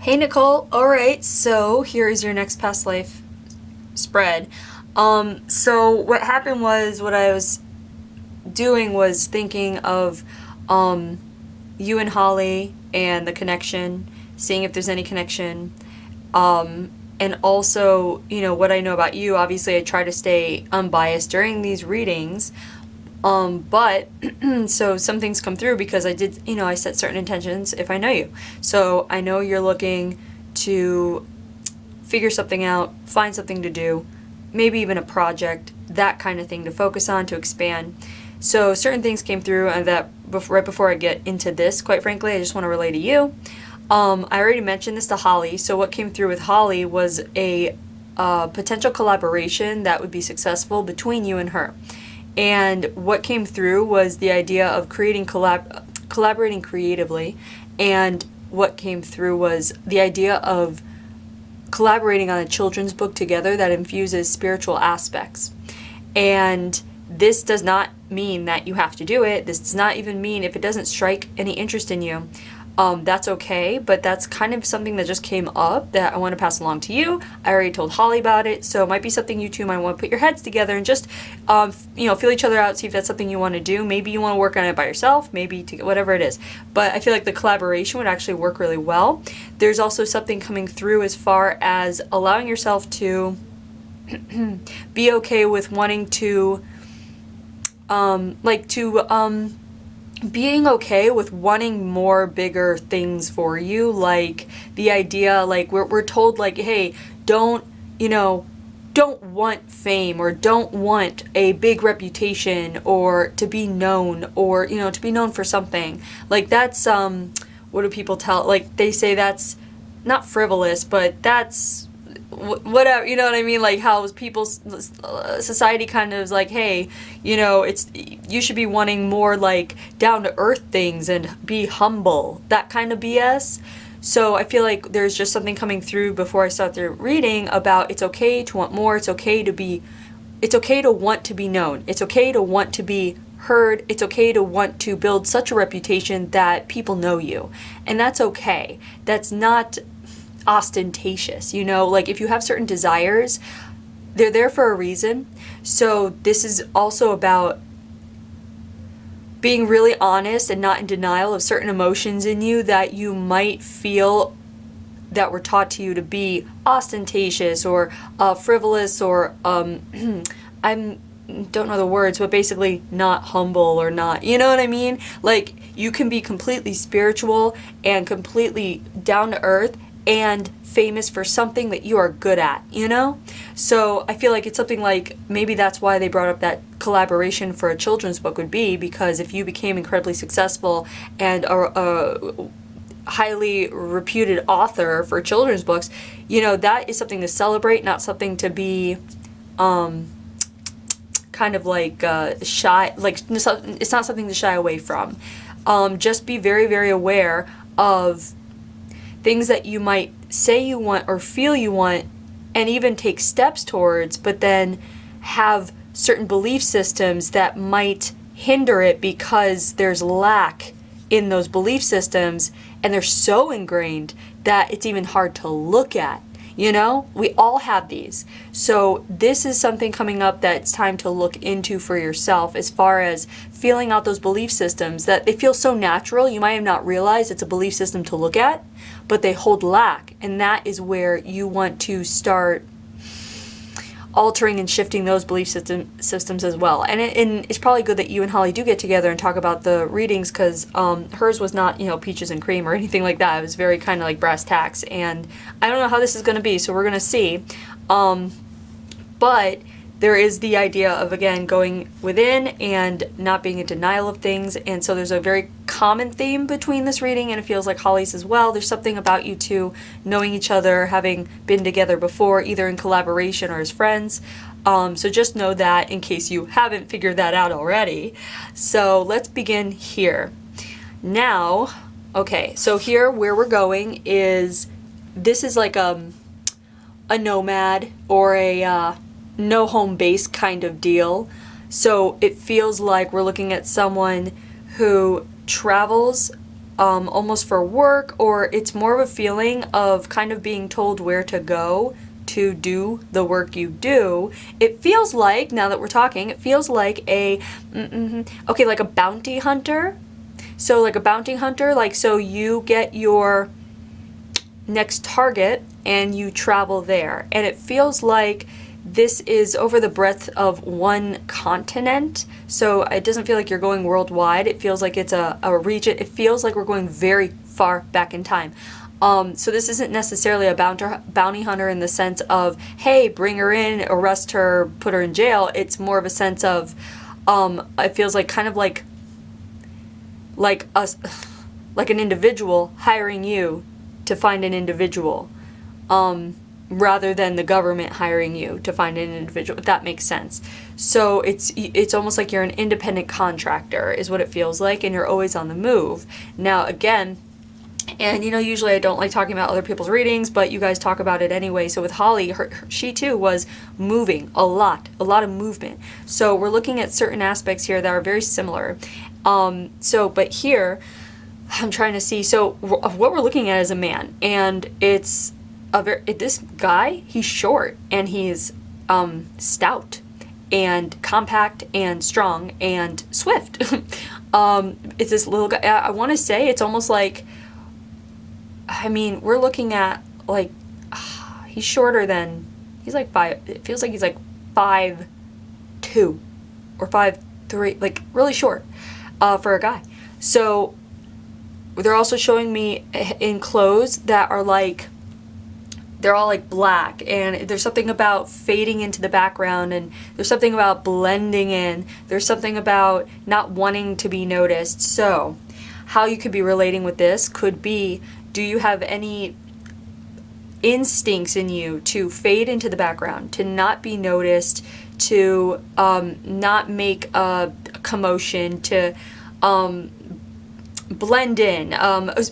Hey Nicole, alright, so here is your next past life spread. So what happened was what I was doing was thinking of um, you and Holly and the connection, seeing if there's any connection. And also, what I know about you. Obviously, I try to stay unbiased during these readings. But so some things come through because I did, I set certain intentions if I know you. So I know you're looking to figure something out, find something to do, maybe even a project, that kind of thing to focus on, to expand. So certain things came through, and that right before I get into this, quite frankly, I just want to relay to you. I already mentioned this to Holly. So what came through with Holly was a potential collaboration that would be successful between you and her. And what came through was the idea of collaborating creatively, and what came through was the idea of collaborating on a children's book together that infuses spiritual aspects. And this does not mean that you have to do it. This does not even mean if it doesn't strike any interest in you. That's okay, but that's kind of something that just came up that I want to pass along to you. I already told Holly about it, so it might be something you two might want to put your heads together and just, feel each other out, see if that's something you want to do. Maybe you want to work on it by yourself, maybe whatever it is. But I feel like the collaboration would actually work really well. There's also something coming through as far as allowing yourself to be okay with wanting to, being okay with wanting more bigger things for you, like the idea, like we're told, like, hey, don't want fame, or don't want a big reputation, or to be known, or to be known for something. Like that's what do people tell, like they say that's not frivolous, but that's whatever, you know what I mean? Like how people's society kind of is like, hey, it's, you should be wanting more like down to earth things and be humble, that kind of BS. So I feel like there's just something coming through before I start the reading about it's okay to want more. It's okay to want to be known. It's okay to want to be heard. It's okay to want to build such a reputation that people know you. And that's okay. That's not ostentatious, like if you have certain desires, they're there for a reason. So this is also about being really honest and not in denial of certain emotions in you that you might feel that were taught to you to be ostentatious or frivolous, or I don't know the words, but basically not humble, or not, you know what I mean? Like you can be completely spiritual and completely down to earth and famous for something that you are good at, So I feel like it's something like, maybe that's why they brought up that collaboration for a children's book would be, because if you became incredibly successful and a highly reputed author for children's books, that is something to celebrate, not something to be kind of like shy, like it's not something to shy away from. Just be very, very aware of things that you might say you want or feel you want, and even take steps towards, but then have certain belief systems that might hinder it because there's lack in those belief systems, and they're so ingrained that it's even hard to look at. We all have these. So this is something coming up that it's time to look into for yourself, as far as feeling out those belief systems that they feel so natural. You might have not realized it's a belief system to look at, but they hold lack. And that is where you want to start altering and shifting those belief systems as well. And it's probably good that you and Holly do get together and talk about the readings, because hers was not, peaches and cream or anything like that. It was very kind of like brass tacks, and I don't know how this is going to be, so we're going to see. But there is the idea of, again, going within and not being in denial of things. And so there's a very common theme between this reading, and it feels like Holly's as well. There's something about you two knowing each other, having been together before, either in collaboration or as friends. So just know that in case you haven't figured that out already. So let's begin here. Now, okay, so here where we're going is, this is like a nomad or a no home base kind of deal. So it feels like we're looking at someone who travels almost for work, or it's more of a feeling of kind of being told where to go to do the work you do. It feels like, now that we're talking, it feels like okay, like a bounty hunter. So like a bounty hunter, like, so you get your next target and you travel there. And it feels like this is over the breadth of one continent. So it doesn't feel like you're going worldwide. It feels like it's a region. It feels like we're going very far back in time. So this isn't necessarily a bounty hunter in the sense of, hey, bring her in, arrest her, put her in jail. It's more of a sense of, it feels like kind of like us, like an individual hiring you to find an individual, rather than the government hiring you to find an individual, if that makes sense. So it's almost like you're an independent contractor is what it feels like, and you're always on the move. Now again, and usually I don't like talking about other people's readings, but you guys talk about it anyway. So with Holly, she too was moving a lot of movement. So we're looking at certain aspects here that are very similar. But here I'm trying to see, so what we're looking at is a man, and it's this guy, he's short and he's stout and compact and strong and swift. It's this little guy. I want to say it's almost like, we're looking at like, he's shorter than, he's like 5, it feels like he's like 5'2" or 5'3", like really short for a guy. So they're also showing me in clothes that are like, they're all like black, and there's something about fading into the background, and there's something about blending in. There's something about not wanting to be noticed. So how you could be relating with this could be, do you have any instincts in you to fade into the background, to not be noticed, to not make a commotion, to blend in?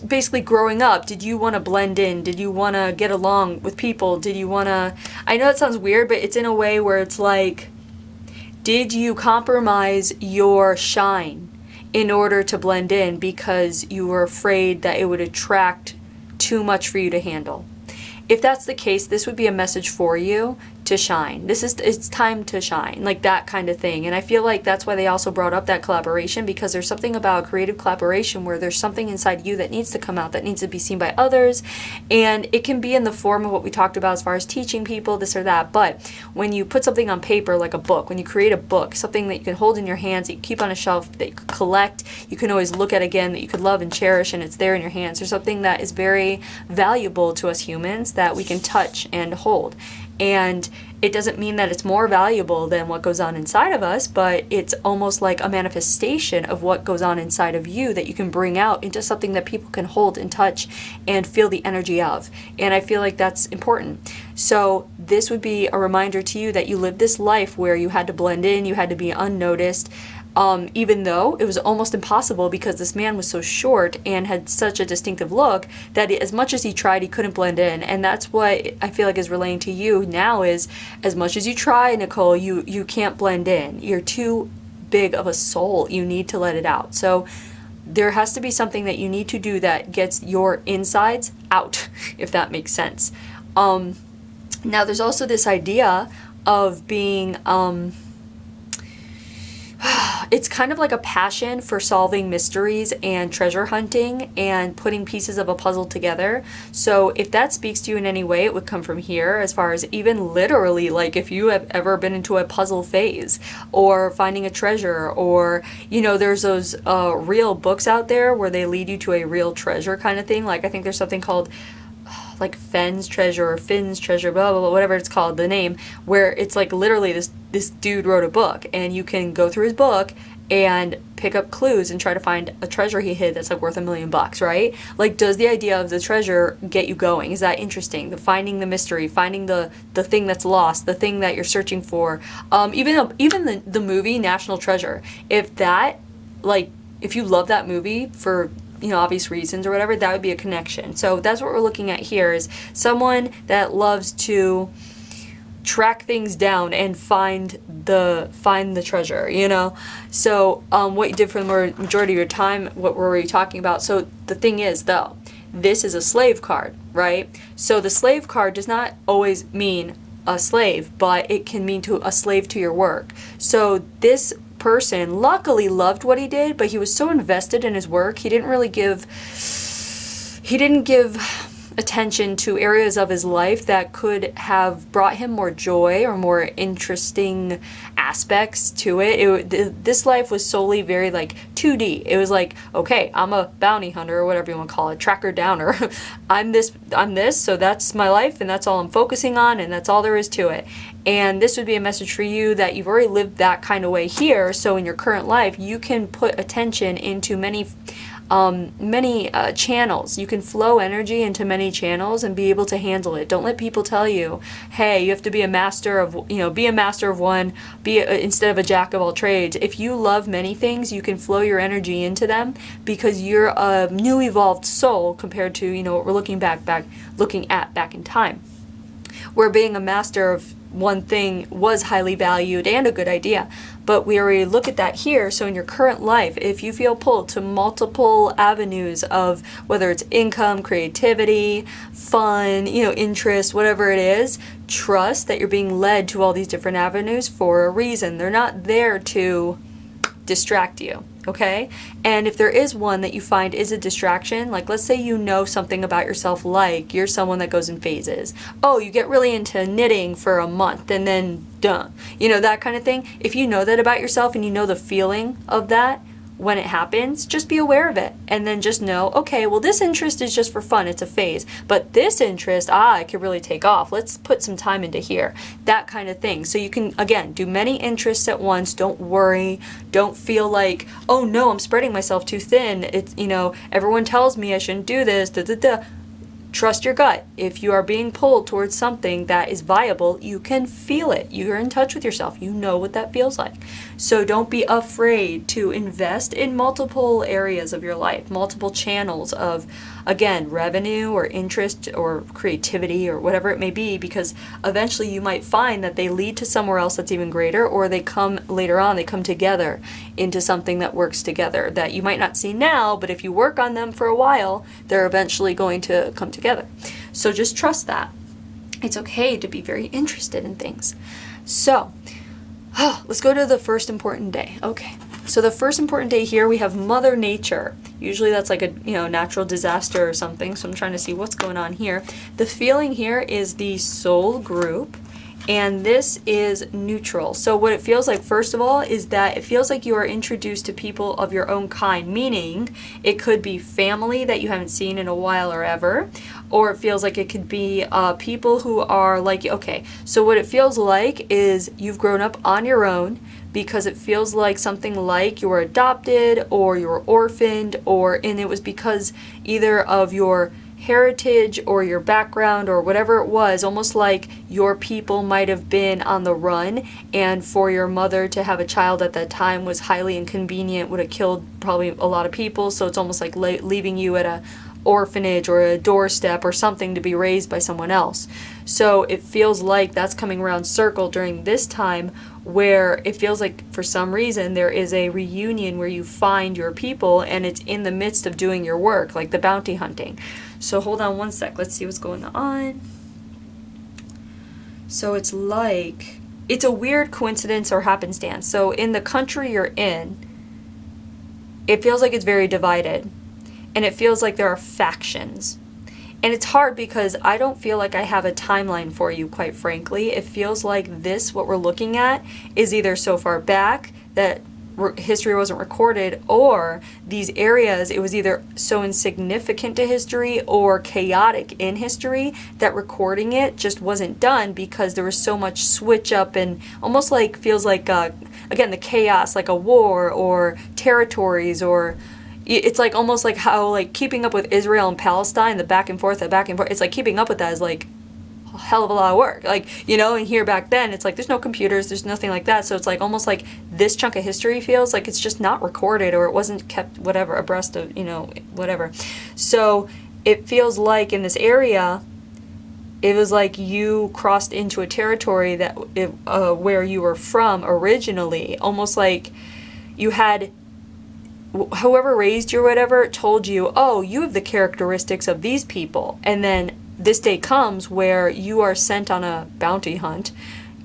Basically growing up, did you want to blend in? Did you want to get along with people? Did you want to, I know it sounds weird, but it's in a way where it's like, did you compromise your shine in order to blend in because you were afraid that it would attract too much for you to handle? If that's the case, this would be a message for you to shine. It's time to shine, like that kind of thing. And I feel like that's why they also brought up that collaboration, because there's something about creative collaboration where there's something inside you that needs to come out, that needs to be seen by others. And it can be in the form of what we talked about as far as teaching people this or that. But when you put something on paper, like a book, when you create a book, something that you can hold in your hands, that you keep on a shelf, that you could collect, you can always look at again, that you could love and cherish, and it's there in your hands. There's something that is very valuable to us humans that we can touch and hold. And it doesn't mean that it's more valuable than what goes on inside of us, but it's almost like a manifestation of what goes on inside of you that you can bring out into something that people can hold and touch and feel the energy of. And I feel like that's important. So this would be a reminder to you that you lived this life where you had to blend in, you had to be unnoticed, even though it was almost impossible because this man was so short and had such a distinctive look that as much as he tried, he couldn't blend in. And that's what I feel like is relaying to you now is, as much as you try, Nicole, you can't blend in. You're too big of a soul. You need to let it out. So there has to be something that you need to do that gets your insides out, if that makes sense. Now there's also this idea of being, it's kind of like a passion for solving mysteries and treasure hunting and putting pieces of a puzzle together. So if that speaks to you in any way, it would come from here, as far as even literally, like if you have ever been into a puzzle phase or finding a treasure, or, there's those real books out there where they lead you to a real treasure kind of thing. Like I think there's something called like Finn's treasure or Finn's treasure, blah, blah, blah, whatever it's called, the name, where it's like literally this dude wrote a book, and you can go through his book and pick up clues and try to find a treasure he hid that's like worth $1 million, right? Like, does the idea of the treasure get you going? Is that interesting? The finding the mystery, finding the thing that's lost, the thing that you're searching for. Even the movie National Treasure, if you love that movie for obvious reasons or whatever, that would be a connection. So that's what we're looking at here, is someone that loves to track things down and find the treasure, you know? So what you did for the majority of your time, what were we talking about? So the thing is, though, this is a slave card, right? So the slave card does not always mean a slave, but it can mean to a slave to your work. So this person luckily loved what he did, but he was so invested in his work, he didn't give attention to areas of his life that could have brought him more joy or more interesting aspects to it. This life was solely very like 2D. It was like, okay, I'm a bounty hunter or whatever you want to call it, tracker downer. I'm this, so that's my life and that's all I'm focusing on and that's all there is to it. And this would be a message for you that you've already lived that kind of way here. So in your current life, you can put attention into many channels. You can flow energy into many channels and be able to handle it. Don't let people tell you, hey, you have to be a master of, be a master of one, instead of a jack of all trades. If you love many things, you can flow your energy into them because you're a new evolved soul compared to, what we're looking at back in time, where being a master of one thing was highly valued and a good idea. But we already look at that here. So in your current life, if you feel pulled to multiple avenues of whether it's income, creativity, fun, interest, whatever it is, trust that you're being led to all these different avenues for a reason. They're not there to distract you. Okay? And if there is one that you find is a distraction, like let's say you know something about yourself, like you're someone that goes in phases. Oh, you get really into knitting for a month and then done. That kind of thing. If you know that about yourself and you know the feeling of that when it happens, just be aware of it. And then just know, okay, well, this interest is just for fun. It's a phase. But this interest, it could really take off. Let's put some time into here. That kind of thing. So you can, again, do many interests at once. Don't worry. Don't feel like, oh no, I'm spreading myself too thin. It's, everyone tells me I shouldn't do this. Trust your gut. If you are being pulled towards something that is viable, you can feel it. You're in touch with yourself. You know what that feels like. So don't be afraid to invest in multiple areas of your life, multiple channels of, again, revenue or interest or creativity or whatever it may be, because eventually you might find that they lead to somewhere else that's even greater, or they come later on, they come together into something that works together that you might not see now, but if you work on them for a while, they're eventually going to come together. So just trust that. It's okay to be very interested in things. So, let's go to the first important day. Okay. So the first important day here, we have Mother Nature. Usually that's like a natural disaster or something. So I'm trying to see what's going on here. The feeling here is the soul group, and this is neutral. So what it feels like, first of all, is that it feels like you are introduced to people of your own kind, meaning it could be family that you haven't seen in a while or ever, or it feels like it could be people who are like, okay, so what it feels like is you've grown up on your own, because it feels like something like you were adopted or you were orphaned, and it was because either of your heritage or your background or whatever it was, almost like your people might have been on the run, and for your mother to have a child at that time was highly inconvenient, would have killed probably a lot of people, so it's almost like leaving you at a orphanage or a doorstep or something to be raised by someone else. So it feels like that's coming around circle during this time, where it feels like for some reason there is a reunion where you find your people and it's in the midst of doing your work, like the bounty hunting. So hold on one sec, let's see what's going on. So it's like, it's a weird coincidence or happenstance. So in the country you're in, it feels like it's very divided. And it feels like there are factions. And it's hard because I don't feel like I have a timeline for you, quite frankly. It feels like this, what we're looking at, is either so far back that history wasn't recorded, or these areas, it was either so insignificant to history or chaotic in history that recording it just wasn't done because there was so much switch up, and almost like feels like, again, the chaos, like a war or territories, or it's like almost like how like keeping up with Israel and Palestine, the back and forth, it's like keeping up with that is like a hell of a lot of work, like, and here back then it's like there's no computers, there's nothing like that, so it's like almost like this chunk of history feels like it's just not recorded, or it wasn't kept whatever abreast of whatever. So it feels like in this area It was like you crossed into a territory that where you were from originally, almost like you had whoever raised you or whatever told you, oh, you have the characteristics of these people. And then this day comes where you are sent on a bounty hunt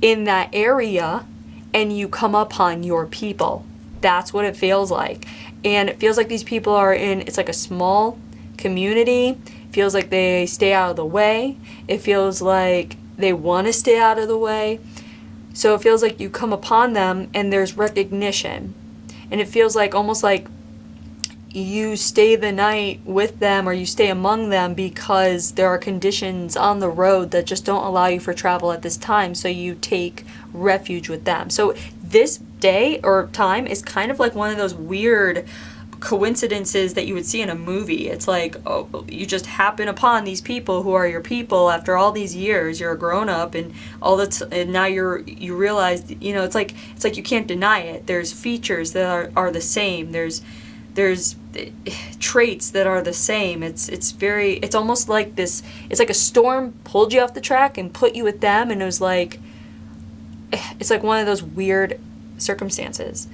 in that area and you come upon your people. That's what it feels like. And it feels like these people are it's like a small community. It feels like they stay out of the way. It feels like they want to stay out of the way. So it feels like you come upon them and there's recognition. And it feels like almost like you stay the night with them or you stay among them because there are conditions on the road that just don't allow you for travel at this time. So you take refuge with them. So this day or time is kind of like one of those weird coincidences that you would see in a movie. It's like, oh, you just happen upon these people who are your people after all these years. You're a grown up and and now you realize, it's like you can't deny it. There's features that are the same. There's traits that are the same. It's almost like this. It's like a storm pulled you off the track and put you with them, and it's like one of those weird circumstances.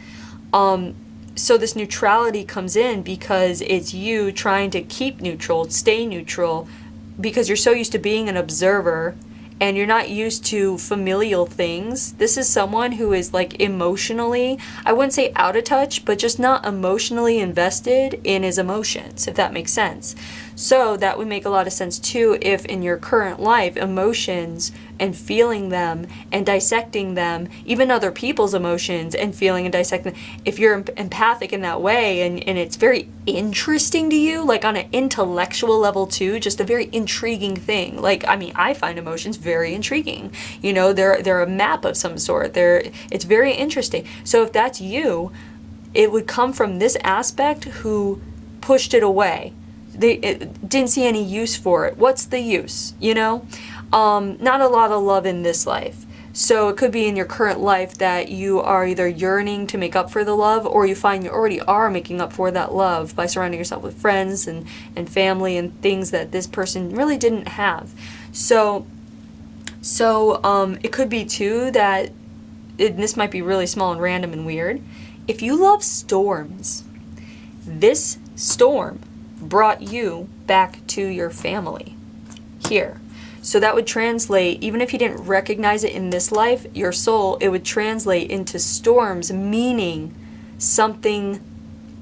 So this neutrality comes in because it's you trying to keep neutral, stay neutral, because you're so used to being an observer and you're not used to familial things. This is someone who is like emotionally, I wouldn't say out of touch, but just not emotionally invested in his emotions, if that makes sense. So that would make a lot of sense too if in your current life, emotions and feeling them and dissecting them, even other people's emotions and feeling and dissecting them, if you're empathic in that way and it's very interesting to you, like on an intellectual level too, just a very intriguing thing. Like, I mean, I find emotions very intriguing. They're a map of some sort. It's very interesting. So if that's you, it would come from this aspect who pushed it away. They didn't see any use for it. What's the use, Not a lot of love in this life. So it could be in your current life that you are either yearning to make up for the love, or you find you already are making up for that love by surrounding yourself with friends and family and things that this person really didn't have. So it could be too that, this might be really small and random and weird. If you love storms, this storm brought you back to your family here. So that would translate, even if you didn't recognize it in this life, your soul, it would translate into storms, meaning something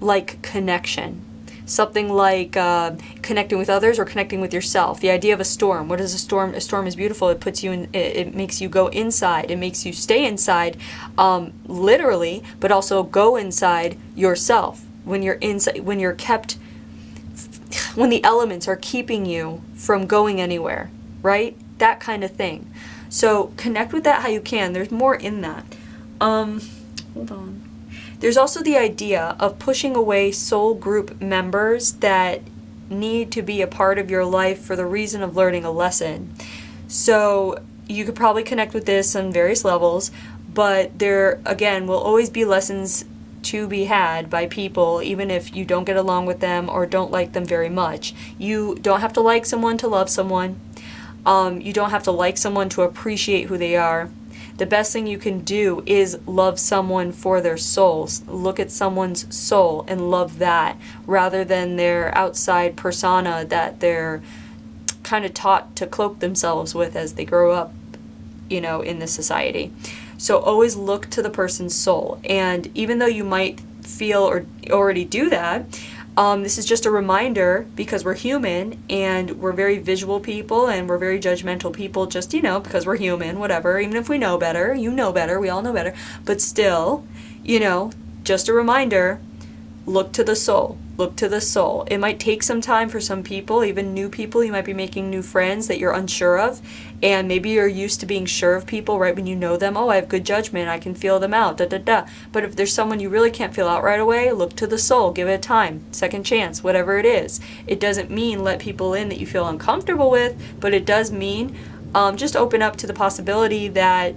like connection. Something like connecting with others or connecting with yourself. The idea of a storm. What is a storm? A storm is beautiful. It puts you in. It makes you go inside. It makes you stay inside, literally, but also go inside yourself. When you're inside, when the elements are keeping you from going anywhere, right? That kind of thing. So connect with that how you can. There's more in that. Hold on. There's also the idea of pushing away soul group members that need to be a part of your life for the reason of learning a lesson. So you could probably connect with this on various levels, but there, again, will always be lessons to be had by people, even if you don't get along with them or don't like them very much. You don't have to like someone to love someone. You don't have to like someone to appreciate who they are. The best thing you can do is love someone for their souls. Look at someone's soul and love that, rather than their outside persona that they're kind of taught to cloak themselves with as they grow up, in this society. So always look to the person's soul. And even though you might feel or already do that, this is just a reminder, because we're human and we're very visual people and we're very judgmental people, just, because we're human, whatever. Even if we know better, we all know better. But still, just a reminder, look to the soul. Look to the soul. It might take some time for some people, even new people. You might be making new friends that you're unsure of. And maybe you're used to being sure of people right when you know them. Oh, I have good judgment. I can feel them out. But if there's someone you really can't feel out right away, look to the soul. Give it a time. Second chance. Whatever it is. It doesn't mean let people in that you feel uncomfortable with. But it does mean just open up to the possibility that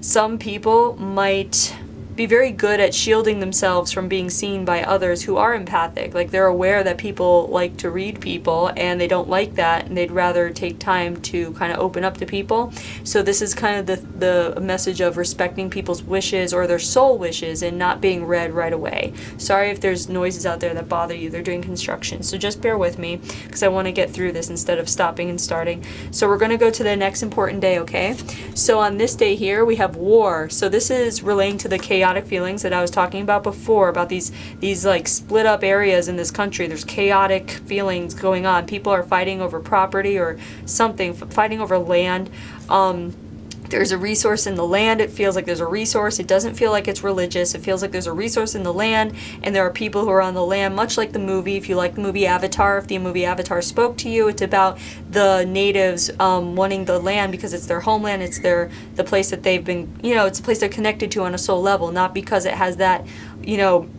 some people might be very good at shielding themselves from being seen by others who are empathic. Like, they're aware that people like to read people and they don't like that, and they'd rather take time to kind of open up to people. So this is kind of the message of respecting people's wishes or their soul wishes and not being read right away. Sorry if there's noises out there that bother you. They're doing construction, so just bear with me because I want to get through this instead of stopping and starting. So we're going to go to the next important day, okay? So on this day here, we have war. So this is relating to the chaotic feelings that I was talking about before, about these like split up areas in this country. There's chaotic feelings going on. People are fighting over property or something, fighting over land. There's a resource in the land. It feels like there's a resource. It doesn't feel like it's religious. It feels like there's a resource in the land, and there are people who are on the land, much like the movie. If you like the movie Avatar, if the movie Avatar spoke to you, it's about the natives wanting the land because it's their homeland. It's the place that they've been, it's a place they're connected to on a soul level, not because it has that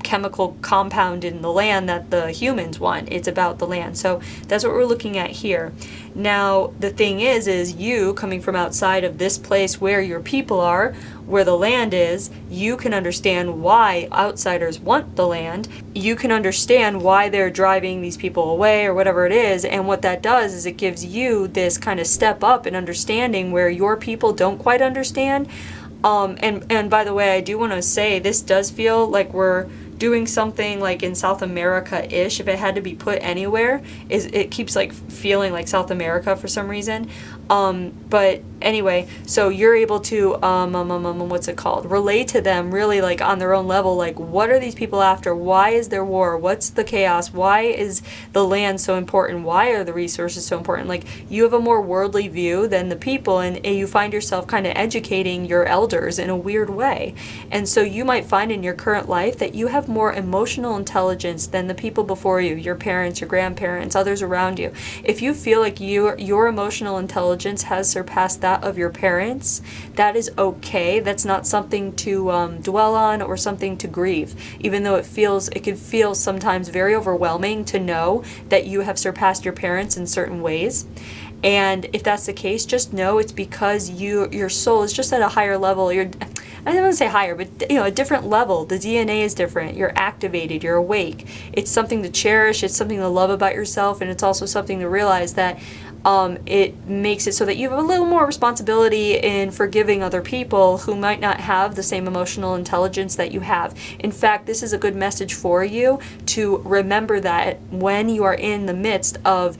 chemical compound in the land that the humans want. It's about the land. So that's what we're looking at here. Now, the thing is you coming from outside of this place where your people are, where the land is, you can understand why outsiders want the land. You can understand why they're driving these people away or whatever it is. And what that does is it gives you this kind of step up in understanding where your people don't quite understand. And by the way, I do want to say this does feel like we're doing something like in South America-ish. If it had to be put anywhere, it keeps like feeling like South America for some reason. But anyway, so you're able to what's it called? Relate to them really like on their own level. Like, what are these people after? Why is there war? What's the chaos? Why is the land so important? Why are the resources so important? Like, you have a more worldly view than the people, and you find yourself kind of educating your elders in a weird way. And so you might find in your current life that you have more emotional intelligence than the people before you, your parents, your grandparents, others around you. If you feel like your emotional intelligence has surpassed that of your parents, that is okay. That's not something to dwell on or something to grieve, even though it can feel sometimes very overwhelming to know that you have surpassed your parents in certain ways. And if that's the case, just know it's because your soul is just at a higher level. I don't want to say higher, but a different level. The DNA is different. You're activated. You're awake. It's something to cherish. It's something to love about yourself, and it's also something to realize that it makes it so that you have a little more responsibility in forgiving other people who might not have the same emotional intelligence that you have. In fact, this is a good message for you to remember that when you are in the midst of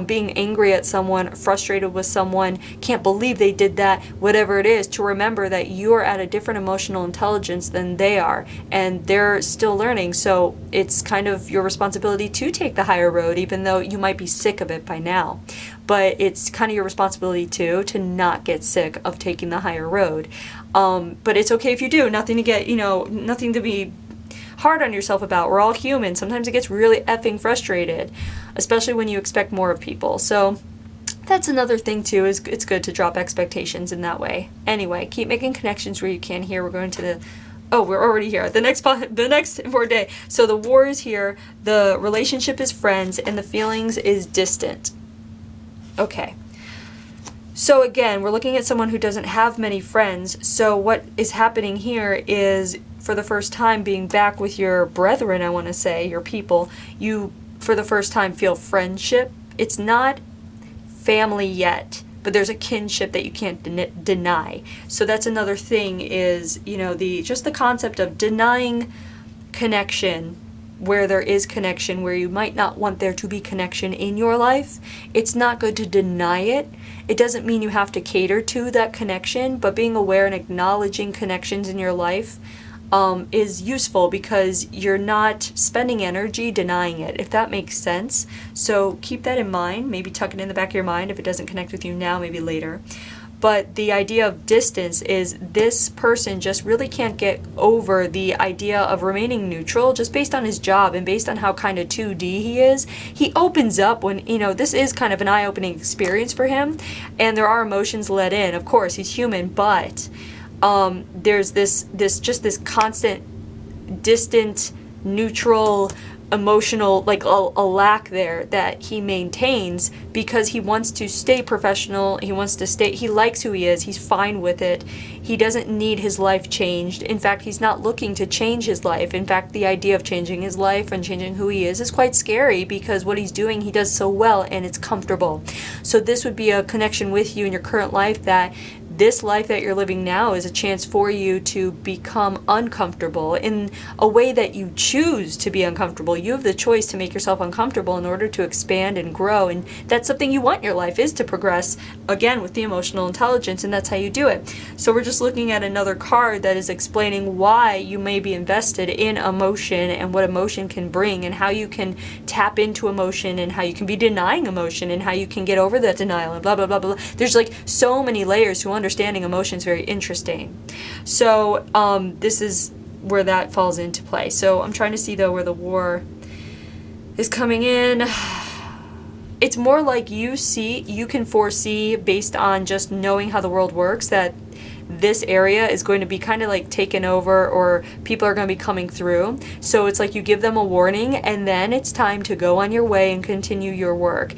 being angry at someone, frustrated with someone, can't believe they did that, whatever it is, to remember that you are at a different emotional intelligence than they are, and they're still learning. So it's kind of your responsibility to take the higher road, even though you might be sick of it by now. But it's kind of your responsibility too to not get sick of taking the higher road. But it's okay if you do. Nothing to be hard on yourself about. We're all human. Sometimes it gets really effing frustrated, especially when you expect more of people. So that's another thing too, is it's good to drop expectations in that way. Anyway, keep making connections where you can. Here we're going to we're already here. The next important day. So the war is here, the relationship is friends, and the feelings is distant. Okay. So again, we're looking at someone who doesn't have many friends. So what is happening here is, for the first time, being back with your brethren, I want to say, your people, you for the first time feel friendship. It's not family yet, but there's a kinship that you can't deny. So that's another thing is, the concept of denying connection where there is connection, where you might not want there to be connection in your life. It's not good to deny it. It doesn't mean you have to cater to that connection, but being aware and acknowledging connections in your life is useful, because you're not spending energy denying it, if that makes sense. So keep that in mind. Maybe tuck it in the back of your mind. If it doesn't connect with you now, maybe later. But the idea of distance is this person just really can't get over the idea of remaining neutral just based on his job and based on how kind of 2D he is. He opens up when, this is kind of an eye-opening experience for him, and there are emotions let in. Of course, he's human, but there's this constant, distant, neutral, emotional, like a lack there that he maintains because he wants to stay professional. He wants to stay, he likes who he is. He's fine with it. He doesn't need his life changed. In fact, he's not looking to change his life. In fact, the idea of changing his life and changing who he is quite scary because what he's doing, he does so well and it's comfortable. So this would be a connection with you in your current life, that this life that you're living now is a chance for you to become uncomfortable in a way that you choose to be uncomfortable. You have the choice to make yourself uncomfortable in order to expand and grow, and that's something you want in your life, is to progress, again, with the emotional intelligence, and that's how you do it. So we're just looking at another card that is explaining why you may be invested in emotion and what emotion can bring and how you can tap into emotion and how you can be denying emotion and how you can get over that denial and blah, blah, blah, blah. There's like so many layers to understanding emotion. Is very interesting. So this is where that falls into play. So I'm trying to see though where the war is coming in. It's more like you can foresee based on just knowing how the world works that this area is going to be kind of like taken over, or people are going to be coming through. So it's like you give them a warning and then it's time to go on your way and continue your work.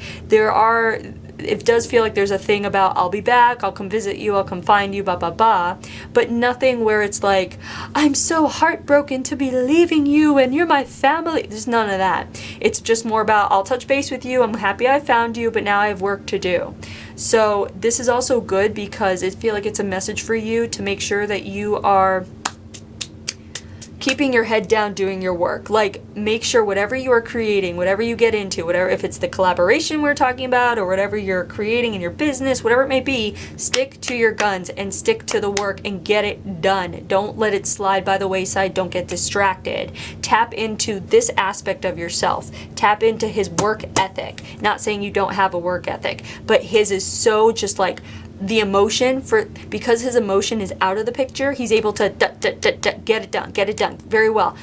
It does feel like there's a thing about I'll be back, I'll come visit you, I'll come find you, blah, blah, blah. But nothing where it's like, I'm so heartbroken to be leaving you and you're my family. There's none of that. It's just more about I'll touch base with you, I'm happy I found you, but now I have work to do. So this is also good because I feel like it's a message for you to make sure that you are keeping your head down doing your work. Like, make sure whatever you are creating, whatever you get into, whatever, if it's the collaboration we're talking about or whatever you're creating in your business, whatever it may be, stick to your guns and stick to the work and get it done. Don't let it slide by the wayside. Don't get distracted. Tap into this aspect of yourself. Tap into his work ethic. Not saying you don't have a work ethic, but his is so just like the emotion, because his emotion is out of the picture, he's able to get it done very well,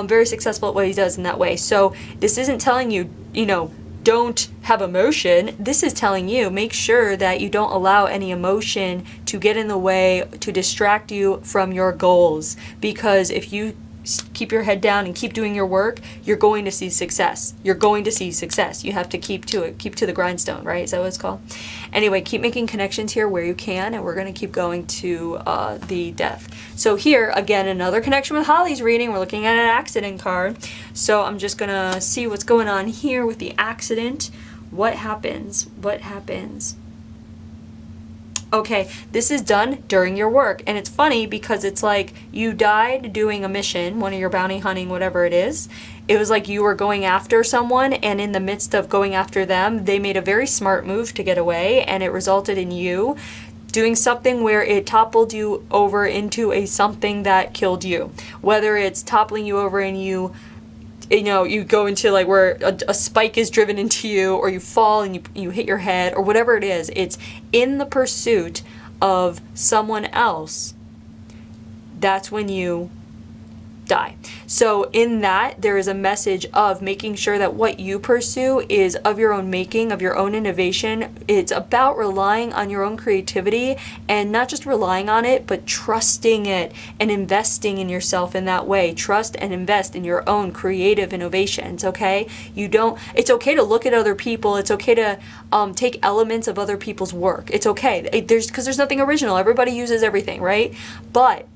very successful at what he does in that way. So this isn't telling you, don't have emotion. This is telling you, make sure that you don't allow any emotion to get in the way, to distract you from your goals, because if you keep your head down and keep doing your work, you're going to see success. You're going to see success. You have to keep to it, keep to the grindstone, right? Is that what it's called? Anyway, keep making connections here where you can, and we're going to keep going to the death. So here, again, another connection with Holly's reading. We're looking at an accident card. So I'm just going to see what's going on here with the accident. What happens? What happens? Okay, this is done during your work. And it's funny because it's like you died doing a mission, one of your bounty hunting, whatever it is. It was like you were going after someone, and in the midst of going after them, they made a very smart move to get away, and it resulted in you doing something where it toppled you over into something that killed you. Whether it's toppling you over and you go into like where a spike is driven into you, or you fall and you hit your head, or whatever it is. It's in the pursuit of someone else. That's when you die. So in that, there is a message of making sure that what you pursue is of your own making, of your own innovation. It's about relying on your own creativity, and not just relying on it, but trusting it and investing in yourself in that way. Trust and invest in your own creative innovations, okay? It's okay to look at other people. It's okay to take elements of other people's work. It's okay. Because there's nothing original. Everybody uses everything, right? But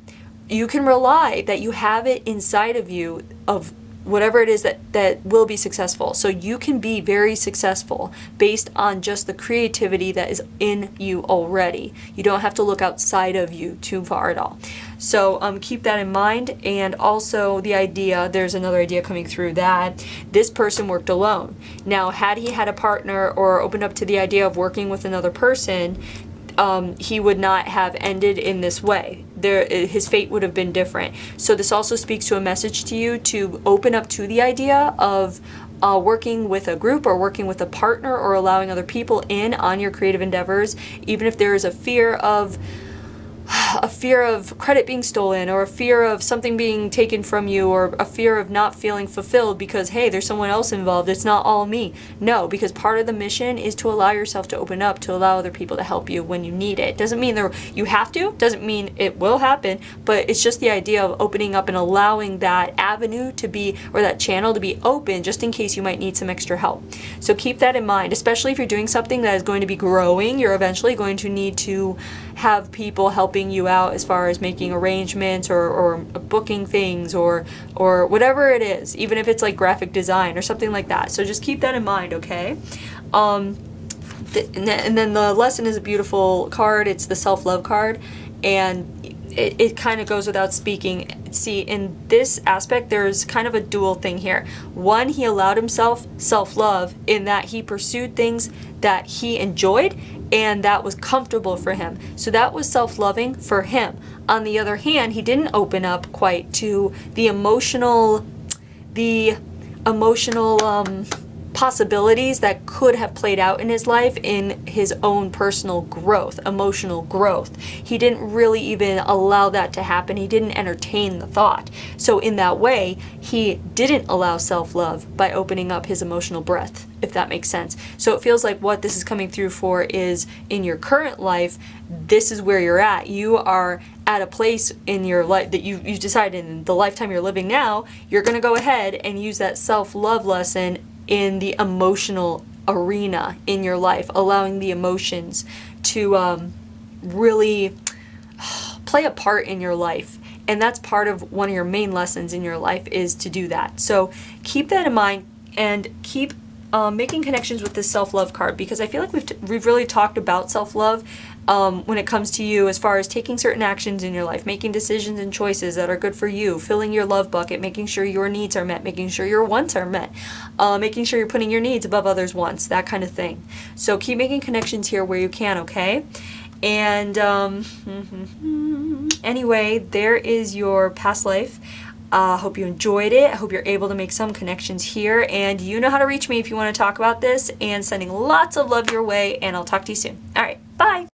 you can rely that you have it inside of you, of whatever it is that will be successful. So you can be very successful based on just the creativity that is in you already. You don't have to look outside of you too far at all. So keep that in mind. And also the idea, there's another idea coming through, that this person worked alone. Now, had he had a partner or opened up to the idea of working with another person, he would not have ended in this way. His fate would have been different. So this also speaks to a message to you to open up to the idea of working with a group or working with a partner, or allowing other people in on your creative endeavors, even if there is a fear of a fear of credit being stolen, or a fear of something being taken from you, or a fear of not feeling fulfilled because, hey, there's someone else involved, it's not all me. No, because part of the mission is to allow yourself to open up, to allow other people to help you when you need it. Doesn't mean you have to, doesn't mean it will happen, but it's just the idea of opening up and allowing that avenue to be, or that channel to be open, just in case you might need some extra help. So keep that in mind, especially if you're doing something that is going to be growing. You're eventually going to need to have people helping you out as far as making arrangements, or booking things, or whatever it is, even if it's like graphic design or something like that. So just keep that in mind, okay? And then the lesson is a beautiful card. It's the self-love card, and it kind of goes without speaking. See, in this aspect, there's kind of a dual thing here. One, he allowed himself self-love in that he pursued things that he enjoyed and that was comfortable for him. So that was self-loving for him. On the other hand, he didn't open up quite to the emotional possibilities that could have played out in his life in his own personal growth, emotional growth. He didn't really even allow that to happen. He didn't entertain the thought. So in that way, he didn't allow self-love by opening up his emotional breadth, if that makes sense. So it feels like what this is coming through for is, in your current life, this is where you're at. You are at a place in your life that you've decided, in the lifetime you're living now, you're going to go ahead and use that self-love lesson in the emotional arena in your life, allowing the emotions to really play a part in your life. And that's part of one of your main lessons in your life, is to do that. So keep that in mind, and keep making connections with this self-love card, because I feel like we've really talked about self-love when it comes to you, as far as taking certain actions in your life, making decisions and choices that are good for you, filling your love bucket, making sure your needs are met, making sure your wants are met, making sure you're putting your needs above others' wants, that kind of thing. So keep making connections here where you can, okay? And anyway, there is your past life. Hope you enjoyed it. I hope you're able to make some connections here, and you know how to reach me if you want to talk about this, and sending lots of love your way, and I'll talk to you soon. All right, bye.